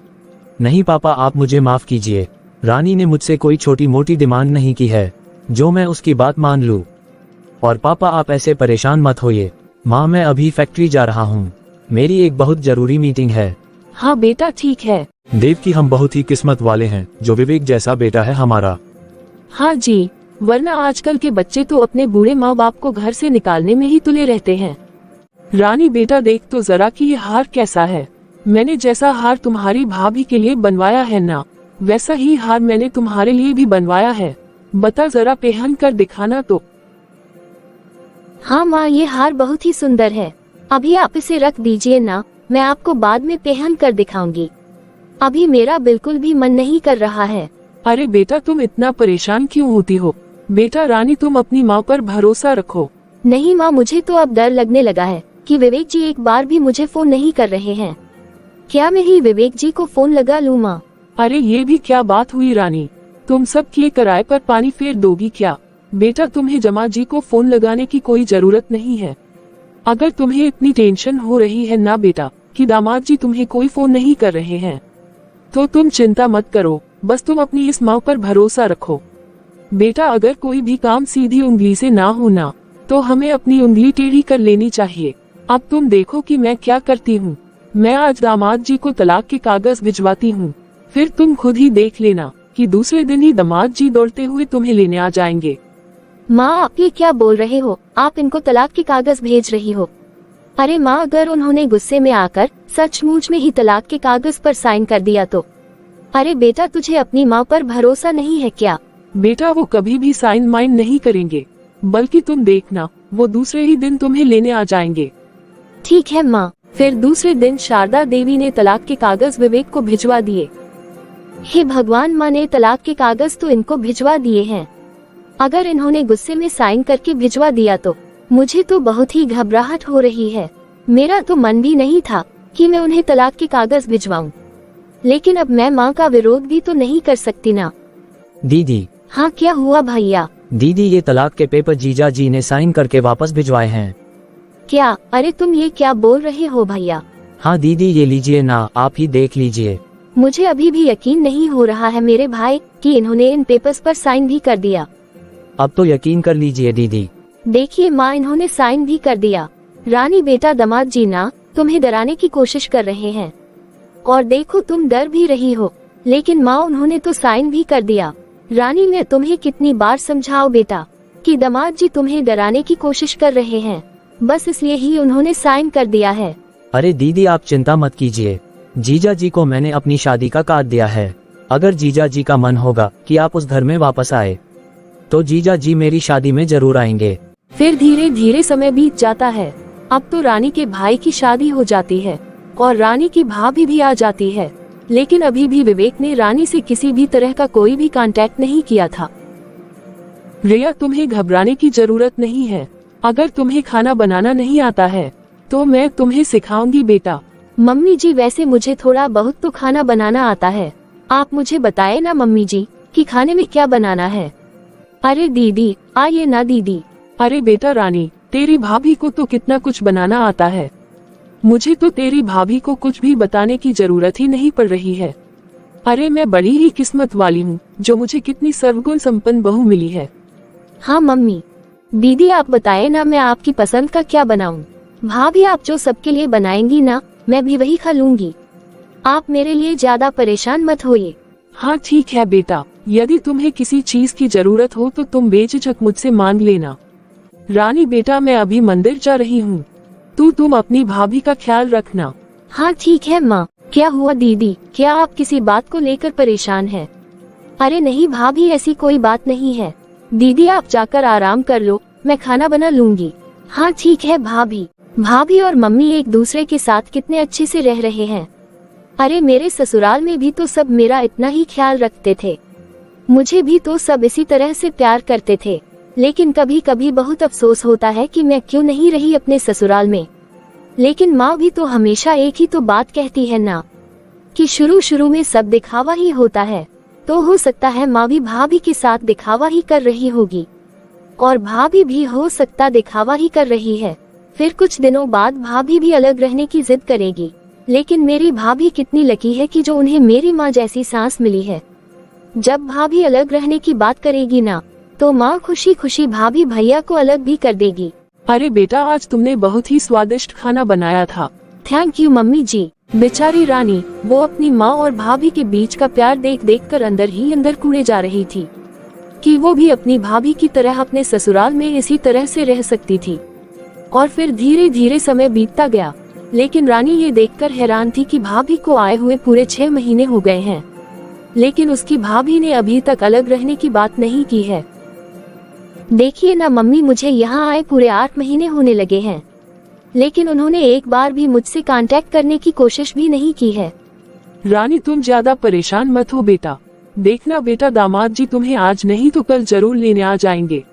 नहीं पापा, आप मुझे माफ कीजिए। रानी ने मुझसे कोई छोटी मोटी डिमांड नहीं की है जो मैं उसकी बात मान लूं। और पापा आप ऐसे परेशान मत होइए। माँ, मैं अभी फैक्ट्री जा रहा हूँ, मेरी एक बहुत जरूरी मीटिंग है। हाँ बेटा ठीक है। देव की हम बहुत ही किस्मत वाले हैं जो विवेक जैसा बेटा है हमारा। हाँ जी, वरना आजकल के बच्चे तो अपने बूढ़े माँ बाप को घर से निकालने में ही तुले रहते हैं। रानी बेटा देख तो जरा कि ये हार कैसा है। मैंने जैसा हार तुम्हारी भाभी के लिए बनवाया है ना, वैसा ही हार मैंने तुम्हारे लिए भी बनवाया है। बता जरा, पहन कर दिखाना तो। हाँ माँ, ये हार बहुत ही सुंदर है। अभी आप इसे रख दीजिए ना, मैं आपको बाद में पहन कर दिखाऊंगी। अभी मेरा बिल्कुल भी मन नहीं कर रहा है। अरे बेटा, तुम इतना परेशान क्यों होती हो? बेटा रानी, तुम अपनी माँ पर भरोसा रखो। नहीं माँ, मुझे तो अब डर लगने लगा है कि विवेक जी एक बार भी मुझे फोन नहीं कर रहे हैं। क्या मैं ही विवेक जी को फोन लगा लूँ माँ? अरे ये भी क्या बात हुई रानी, तुम सब किए किराए पर पानी फेर दोगी क्या? बेटा तुम्हें जमा जी को फोन लगाने की कोई जरूरत नहीं है। अगर तुम्हें इतनी टेंशन हो रही है ना बेटा कि दामाद जी तुम्हें कोई फोन नहीं कर रहे हैं, तो तुम चिंता मत करो, बस तुम अपनी इस माँ पर भरोसा रखो। बेटा अगर कोई भी काम सीधी उंगली से ना होना, तो हमें अपनी उंगली टेढ़ी कर लेनी चाहिए। अब तुम देखो कि मैं क्या करती हूँ। मैं आज दामाद जी को तलाक के कागज भिजवाती हूँ, फिर तुम खुद ही देख लेना कि दूसरे दिन ही दामाद जी दौड़ते हुए तुम्हें लेने आ जाएंगे। माँ आप ये क्या बोल रहे हो? आप इनको तलाक के कागज भेज रही हो? अरे माँ, अगर उन्होंने गुस्से में आकर सचमुच में ही तलाक के कागज पर साइन कर दिया तो? अरे बेटा, तुझे अपनी माँ पर भरोसा नहीं है क्या? बेटा वो कभी भी साइन माइन नहीं करेंगे, बल्कि तुम देखना वो दूसरे ही दिन तुम्हें लेने आ जाएंगे। ठीक है माँ। फिर दूसरे दिन शारदा देवी ने तलाक के कागज विवेक को भिजवा दिए। हे भगवान, माँ ने तलाक के कागज तो इनको भिजवा दिए हैं। अगर इन्होंने गुस्से में साइन करके भिजवा दिया तो? मुझे तो बहुत ही घबराहट हो रही है। मेरा तो मन भी नहीं था कि मैं उन्हें तलाक के कागज भिजवाऊं, लेकिन अब मैं माँ का विरोध भी तो नहीं कर सकती ना। दीदी। हाँ क्या हुआ भैया? दीदी, ये तलाक के पेपर जीजा जी ने साइन करके वापस भिजवाए हैं। क्या? अरे तुम ये क्या बोल रहे हो भैया? हाँ दीदी, ये लीजिए ना, आप ही देख लीजिए। मुझे अभी भी यकीन नहीं हो रहा है मेरे भाई कि इन्होंने इन पेपर्स पर साइन भी कर दिया। अब तो यकीन कर लीजिए दीदी। देखिए माँ, इन्होंने साइन भी कर दिया। रानी बेटा, दामाद जी ना तुम्हें डराने की कोशिश कर रहे हैं, और देखो तुम डर भी रही हो, लेकिन माँ उन्होंने तो साइन भी कर दिया। रानी, मैं तुम्हें कितनी बार समझाओ बेटा कि दामाद जी तुम्हें डराने की कोशिश कर रहे हैं, बस इसलिए ही उन्होंने साइन कर दिया है। अरे दीदी, आप चिंता मत कीजिए, जीजा जी को मैंने अपनी शादी का कार्ड दिया है। अगर जीजा जी का मन होगा कि आप उस घर में वापस आए, तो जीजा जी मेरी शादी में जरूर आएंगे। फिर धीरे धीरे समय बीत जाता है। अब तो रानी के भाई की शादी हो जाती है और रानी की भाभी भी आ जाती है, लेकिन अभी भी विवेक ने रानी से किसी भी तरह का कोई भी कांटेक्ट नहीं किया था। रिया, तुम्हें घबराने की जरूरत नहीं है। अगर तुम्हें खाना बनाना नहीं आता है तो मैं तुम्हें सिखाऊंगी बेटा। मम्मी जी वैसे मुझे थोड़ा बहुत तो खाना बनाना आता है। आप मुझे बताए ना मम्मी जी कि खाने में क्या बनाना है। अरे दीदी आइए ना दीदी। अरे बेटा रानी, तेरी भाभी को तो कितना कुछ बनाना आता है। मुझे तो तेरी भाभी को कुछ भी बताने की जरूरत ही नहीं पड़ रही है। अरे मैं बड़ी ही किस्मत वाली हूँ जो मुझे कितनी सर्वगुण संपन्न बहू मिली है। हाँ मम्मी। दीदी आप बताए ना मैं आपकी पसंद का क्या बनाऊं। भाभी आप जो सबके लिए बनाएंगी ना मैं भी वही खा लूंगी। आप मेरे लिए ज्यादा परेशान मत होइए। हाँ ठीक है बेटा, यदि तुम्हें किसी चीज की जरूरत हो तो तुम बेझिझक मुझसे मांग लेना। रानी बेटा मैं अभी मंदिर जा रही हूँ, तुम अपनी भाभी का ख्याल रखना। हाँ ठीक है माँ। क्या हुआ दीदी, क्या आप किसी बात को लेकर परेशान हैं? अरे नहीं भाभी ऐसी कोई बात नहीं है। दीदी आप जाकर आराम कर लो, मैं खाना बना लूंगी। हाँ ठीक है भाभी। भाभी और मम्मी एक दूसरे के साथ कितने अच्छे से रह रहे हैं। अरे मेरे ससुराल में भी तो सब मेरा इतना ही ख्याल रखते थे। मुझे भी तो सब इसी तरह से प्यार करते थे। लेकिन कभी कभी बहुत अफसोस होता है कि मैं क्यों नहीं रही अपने ससुराल में। लेकिन माँ भी तो हमेशा एक ही तो बात कहती है ना कि शुरू शुरू में सब दिखावा ही होता है। तो हो सकता है माँ भी भाभी के साथ दिखावा ही कर रही होगी और भाभी भी हो सकता दिखावा ही कर रही है। फिर कुछ दिनों बाद भाभी भी अलग रहने की जिद करेगी। लेकिन मेरी भाभी कितनी लकी है कि जो उन्हें मेरी माँ जैसी सांस मिली है। जब भाभी अलग रहने की बात करेगी ना तो माँ खुशी खुशी भाभी भैया को अलग भी कर देगी। अरे बेटा आज तुमने बहुत ही स्वादिष्ट खाना बनाया था। थैंक यू मम्मी जी। बेचारी रानी वो अपनी माँ और भाभी के बीच का प्यार देख देख कर अंदर ही अंदर कूड़े जा रही थी कि वो भी अपनी भाभी की तरह अपने ससुराल में इसी तरह से रह सकती थी। और फिर धीरे धीरे समय बीतता गया, लेकिन रानी ये देखकर हैरान थी कि भाभी को आए हुए पूरे 6 महीने हो गए हैं, लेकिन उसकी भाभी ने अभी तक अलग रहने की बात नहीं की है। देखिए ना मम्मी मुझे यहाँ आए पूरे 8 महीने होने लगे हैं, लेकिन उन्होंने एक बार भी मुझसे कांटेक्ट करने की कोशिश भी नहीं की है। रानी तुम ज्यादा परेशान मत हो बेटा। देखना बेटा दामाद जी तुम्हें आज नहीं तो कल जरूर लेने आ जाएंगे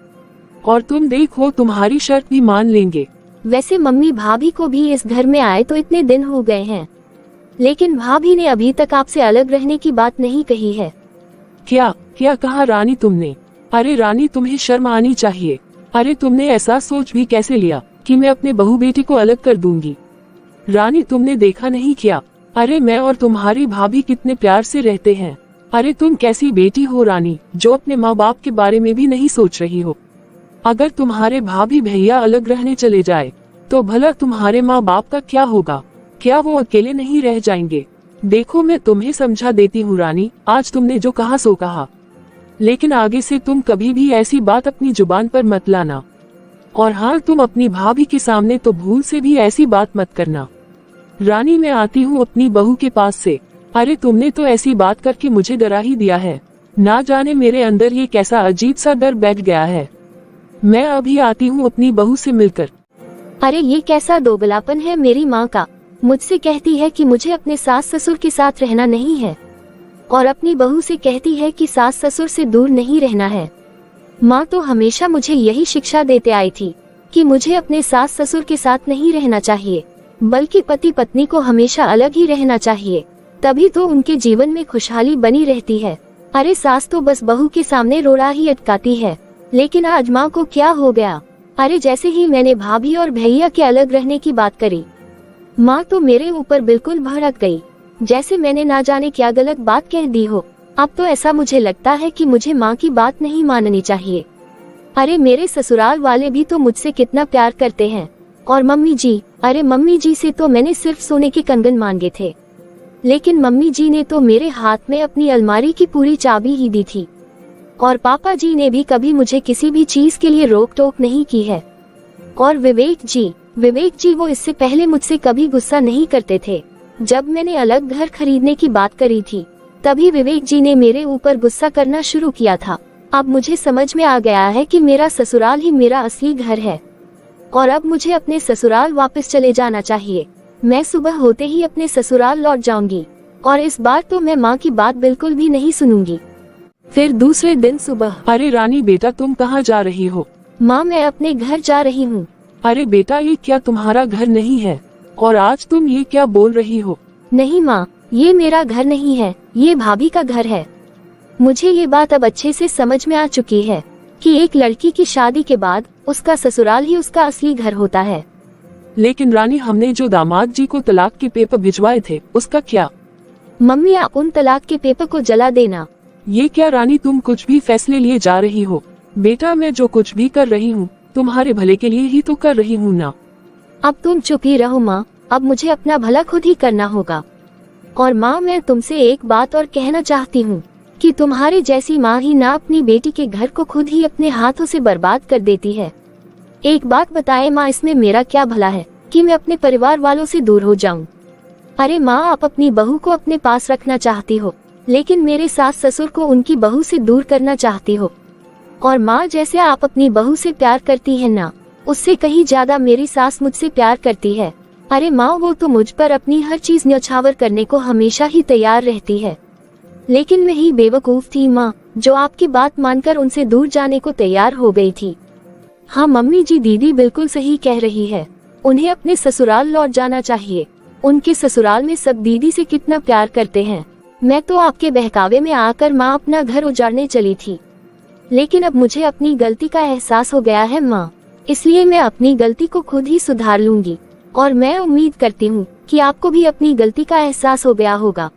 और तुम देखो तुम्हारी शर्त भी मान लेंगे। वैसे मम्मी भाभी को भी इस घर में आए तो इतने दिन हो गए हैं, लेकिन भाभी ने अभी तक आपसे अलग रहने की बात नहीं कही है। क्या क्या कहा रानी तुमने? अरे रानी तुम्हें शर्म आनी चाहिए। अरे तुमने ऐसा सोच भी कैसे लिया कि मैं अपने बहू बेटी को अलग कर दूंगी? रानी तुमने देखा नहीं क्या? अरे मैं और तुम्हारी भाभी कितने प्यार से रहते हैं। अरे तुम कैसी बेटी हो रानी जो अपने माँ बाप के बारे में भी नहीं सोच रही हो। अगर तुम्हारे भाभी भैया अलग रहने चले जाए तो भला तुम्हारे माँ बाप का क्या होगा? क्या वो अकेले नहीं रह जाएंगे? देखो मैं तुम्हें समझा देती हूँ रानी, आज तुमने जो कहा सो कहा, लेकिन आगे से तुम कभी भी ऐसी बात अपनी जुबान पर मत लाना। और हाँ तुम अपनी भाभी के सामने तो भूल से भी ऐसी बात मत करना। रानी मैं आती हूँ अपनी बहू के पास से। अरे तुमने तो ऐसी बात करके मुझे डरा ही दिया है। ना जाने मेरे अंदर ये कैसा अजीब सा डर बैठ गया है। मैं अभी आती हूँ अपनी बहू से मिलकर। अरे ये कैसा दोगलापन है मेरी माँ का। मुझसे कहती है कि मुझे अपने सास ससुर के साथ रहना नहीं है और अपनी बहू से कहती है कि सास ससुर से दूर नहीं रहना है। माँ तो हमेशा मुझे यही शिक्षा देते आई थी कि मुझे अपने सास ससुर के साथ नहीं रहना चाहिए, बल्कि पति पत्नी को हमेशा अलग ही रहना चाहिए, तभी तो उनके जीवन में खुशहाली बनी रहती है। अरे सास तो बस बहू के सामने रोड़ा ही अटकाती है, लेकिन आज माँ को क्या हो गया? अरे जैसे ही मैंने भाभी और भैया के अलग रहने की बात करी, माँ तो मेरे ऊपर बिल्कुल भड़क गई, जैसे मैंने ना जाने क्या गलत बात कह दी हो। अब तो ऐसा मुझे लगता है कि मुझे माँ की बात नहीं माननी चाहिए। अरे मेरे ससुराल वाले भी तो मुझसे कितना प्यार करते हैं। और मम्मी जी, अरे मम्मी जी से तो मैंने सिर्फ सोने के कंगन मांगे थे, लेकिन मम्मी जी ने तो मेरे हाथ में अपनी अलमारी की पूरी चाबी ही दी थी। और पापा जी ने भी कभी मुझे किसी भी चीज के लिए रोक टोक नहीं की है। और विवेक जी वो इससे पहले मुझसे कभी गुस्सा नहीं करते थे। जब मैंने अलग घर खरीदने की बात करी थी, तभी विवेक जी ने मेरे ऊपर गुस्सा करना शुरू किया था। अब मुझे समझ में आ गया है कि मेरा ससुराल ही मेरा असली घर है और अब मुझे अपने ससुराल वापस चले जाना चाहिए। मैं सुबह होते ही अपने ससुराल लौट जाऊंगी और इस बार तो मैं माँ की बात बिल्कुल भी नहीं सुनूंगी। फिर दूसरे दिन सुबह, अरे रानी बेटा तुम कहाँ जा रही हो? माँ मैं अपने घर जा रही हूँ। अरे बेटा ये क्या तुम्हारा घर नहीं है? और आज तुम ये क्या बोल रही हो? नहीं माँ, ये मेरा घर नहीं है, ये भाभी का घर है। मुझे ये बात अब अच्छे से समझ में आ चुकी है कि एक लड़की की शादी के बाद उसका ससुराल ही उसका असली घर होता है। लेकिन रानी, हमने जो दामाद जी को तलाक के पेपर भिजवाए थे उसका क्या? मम्मी, आप उन तलाक के पेपर को जला देना। ये क्या रानी, तुम कुछ भी फैसले लिए जा रही हो? बेटा, मैं जो कुछ भी कर रही हूँ तुम्हारे भले के लिए ही तो कर रही हूँ ना। अब तुम चुप ही रहो माँ, अब मुझे अपना भला खुद ही करना होगा। और माँ, मैं तुमसे एक बात और कहना चाहती हूँ कि तुम्हारे जैसी माँ ही ना अपनी बेटी के घर को खुद ही अपने हाथों से बर्बाद कर देती है। एक बात बताए माँ, इसमें मेरा क्या भला है कि मैं अपने परिवार वालों से दूर हो जाऊं? अरे माँ, आप अपनी बहू को अपने पास रखना चाहती हो, लेकिन मेरे सास ससुर को उनकी बहू से दूर करना चाहती हो। और माँ, जैसे आप अपनी बहू से प्यार करती है ना, उससे कहीं ज्यादा मेरी सास मुझसे प्यार करती है। अरे माँ, वो तो मुझ पर अपनी हर चीज न्यौछावर करने को हमेशा ही तैयार रहती है, लेकिन मैं ही बेवकूफ थी माँ, जो आपकी बात मानकर उनसे दूर जाने को तैयार हो गई थी। हाँ मम्मी जी, दीदी बिल्कुल सही कह रही है, उन्हें अपने ससुराल लौट जाना चाहिए। उनके ससुराल में सब दीदी से कितना प्यार करते हैं। मैं तो आपके बहकावे में आकर माँ अपना घर उजाड़ने चली थी, लेकिन अब मुझे अपनी गलती का एहसास हो गया है माँ, इसलिए मैं अपनी गलती को खुद ही सुधार लूंगी। और मैं उम्मीद करती हूँ कि आपको भी अपनी गलती का एहसास हो गया होगा।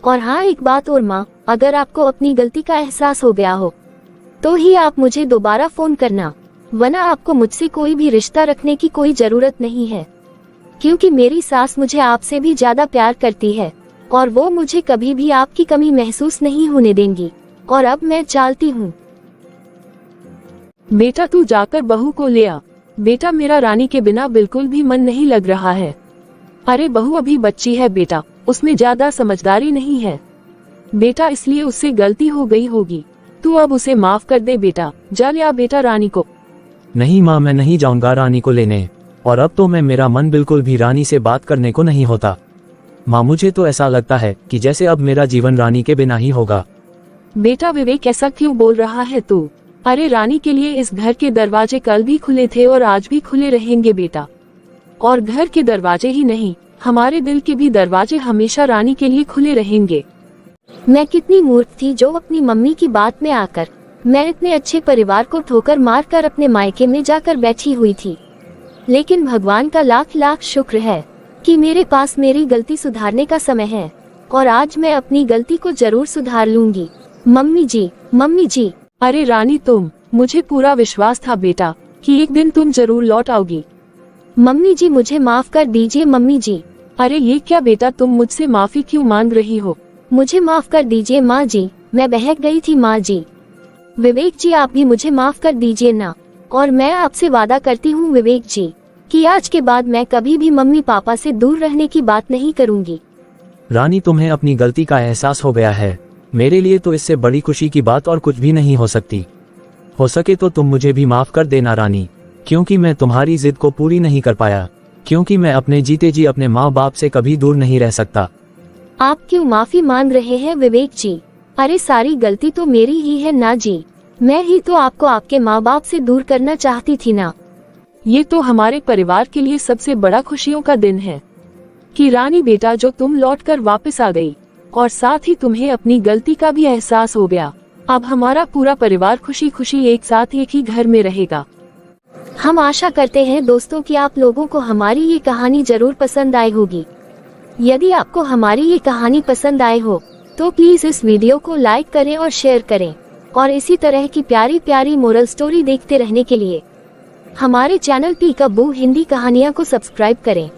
और हाँ, एक बात और माँ, अगर आपको अपनी गलती का एहसास हो गया हो तो ही आप मुझे दोबारा फोन करना, वरना आपको मुझसे कोई भी रिश्ता रखने की कोई जरूरत नहीं है, क्योंकि मेरी सास मुझे आपसे भी ज्यादा प्यार करती है और वो मुझे कभी भी आपकी कमी महसूस नहीं होने देंगी। और अब मैं चलती हूँ। बेटा, तू जाकर बहू को ले आ। बेटा, मेरा रानी के बिना बिल्कुल भी मन नहीं लग रहा है। अरे बहू अभी बच्ची है बेटा, उसमें ज्यादा समझदारी नहीं है बेटा, इसलिए उससे गलती हो गई होगी। तू अब उसे माफ कर दे बेटा, जा ले आ बेटा रानी को। नहीं माँ, मैं नहीं जाऊंगा रानी को लेने। और अब तो मेरा मन बिल्कुल भी रानी से बात करने को नहीं होता। माँ, मुझे तो ऐसा लगता है कि जैसे अब मेरा जीवन रानी के बिना ही होगा। बेटा विवेक, ऐसा क्यों बोल रहा है तू? अरे रानी के लिए इस घर के दरवाजे कल भी खुले थे और आज भी खुले रहेंगे बेटा। और घर के दरवाजे ही नहीं, हमारे दिल के भी दरवाजे हमेशा रानी के लिए खुले रहेंगे। मैं कितनी मूर्ख थी जो अपनी मम्मी की बात में आकर मैं इतने अच्छे परिवार को ठोकर मारकर अपने मायके में जाकर बैठी हुई थी। लेकिन भगवान का लाख लाख शुक्र है कि मेरे पास मेरी गलती सुधारने का समय है, और आज मैं अपनी गलती को जरूर सुधार लूंगी। मम्मी जी, मम्मी जी। अरे रानी, मुझे पूरा विश्वास था बेटा कि एक दिन तुम जरूर लौट आओगी। मम्मी जी, मुझे माफ कर दीजिए मम्मी जी। अरे ये क्या बेटा, तुम मुझसे माफी क्यों मांग रही हो? मुझे माफ कर दीजिए माँ जी, मैं बहक गई थी माँ जी। विवेक जी, आप भी मुझे माफ कर दीजिए ना। और मैं आपसे वादा करती हूँ विवेक जी कि आज के बाद मैं कभी भी मम्मी पापा से दूर रहने की बात नहीं करूँगी। रानी, तुम्हें अपनी गलती का एहसास हो गया है। मेरे लिए तो इससे बड़ी खुशी की बात और कुछ भी नहीं हो सकती। हो सके तो तुम मुझे भी माफ कर देना रानी, क्योंकि मैं तुम्हारी जिद को पूरी नहीं कर पाया, क्योंकि मैं अपने जीते जी अपने माँ बाप से कभी दूर नहीं रह सकता। आप क्यों माफी मांग रहे हैं विवेक जी? अरे सारी गलती तो मेरी ही है ना जी, मैं ही तो आपको आपके माँ बाप से दूर करना चाहती थी ना। ये तो हमारे परिवार के लिए सबसे बड़ा खुशियों का दिन है कि रानी बेटा, जो तुम लौटकर वापस आ गई, और साथ ही तुम्हें अपनी गलती का भी एहसास हो गया। अब हमारा पूरा परिवार खुशी खुशी एक साथ एक ही घर में रहेगा। हम आशा करते हैं दोस्तों कि आप लोगों को हमारी ये कहानी जरूर पसंद आई होगी। यदि आपको हमारी ये कहानी पसंद आई हो तो प्लीज इस वीडियो को लाइक करें और शेयर करें, और इसी तरह की प्यारी प्यारी मोरल स्टोरी देखते रहने के लिए हमारे चैनल पीकाबू हिंदी कहानियाँ को सब्सक्राइब करें।